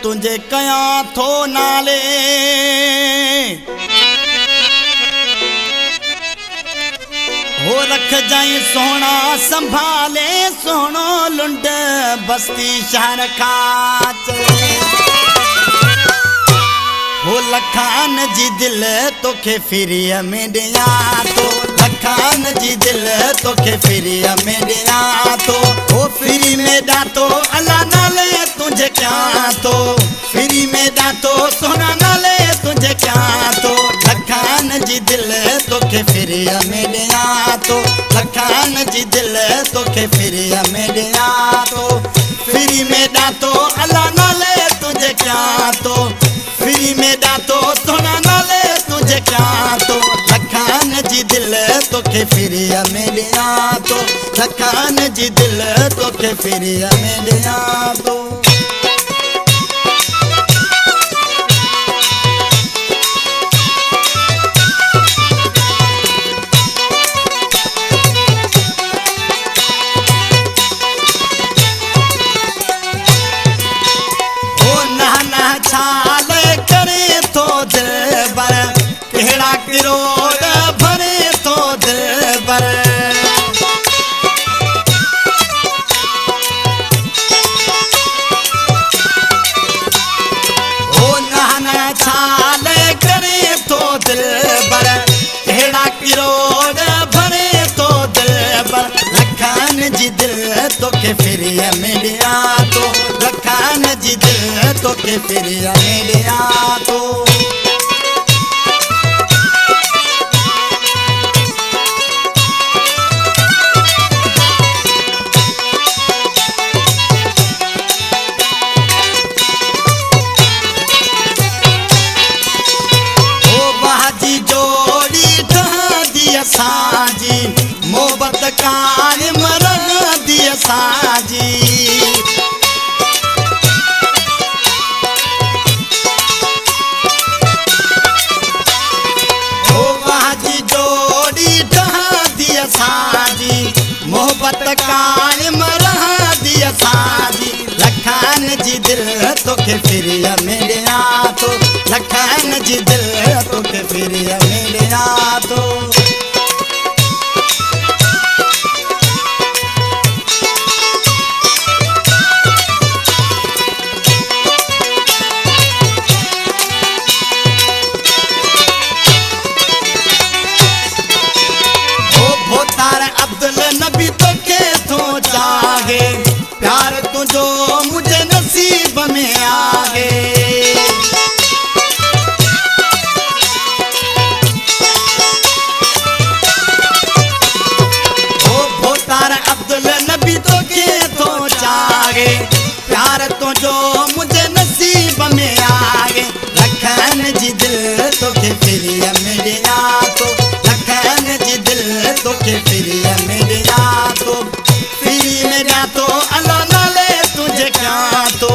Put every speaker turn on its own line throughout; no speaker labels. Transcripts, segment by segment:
तुझे कया थो नाले हो रख जाई सोना संभाले सोनो लुंड बस्ती शहर खाच हो लखान जी दिल तोखे फिरिय में ॾिया तो लखान जी दिल तोखे फिरिय में ॾिया तो हो फिरी में ॾातो अल्लाह नाले तुझे क्या तो फिरी में ॾातो सोना नाले तुझे क्या तो लखान जी दिल तोखे फिरिय में ॾिया तो लखान जी दिल तोखे फिरिय में ॾिया तो फिरी में ॾातो अल्लाह नाले तुझे क्या तो फिरी में ॾातो सोना नाले तुझे क्या तो लखान जी दिल तोखे फिरिय में ॾिया तो लखान जी दिल तोखे फिरिय में ॾिया तो किरोड़ भरे तो दिल भर ओ नहाना छाल करे तो दिल भर हेड़ा किरोड़ भरे तो दिल भर लखान जी दिल तोखे फिरिय में ॾिया तो लखान जी दिल तोखे फिरिय में ॾिया तो साजी मोहब्बत कायम रहंदी साजी ओ बाजी जोड़ी रहंदी साजी मोहब्बत कायम रहंदी साजी लखान जी दिल तोखे फिरिय में ॾिया तो लखान जी दिल तोखे फिरिय में ॾिया तो नबी तोखे थो चाहे प्यार तुझो मुझे नसीब में आहे ओ भोतार अब्दुल नबी तोखे थो चाहे प्यार तुझो मुझे नसीब में आहे लखान जी दिल तोखे फिरिय में ॾिया तो लखान जी दिल तोखे फिरिय में ॾिया तो फिरी में ॾातो अल्लाह नाले तुझे क्या तो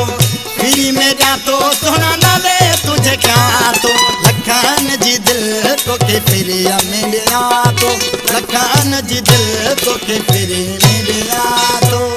फिरी में ॾातो सोना नाले तुझे क्या तो लखान जी दिल तोखे फिरिय में ॾिया तो लखान जी दिल तोखे फिरिय में ॾिया तो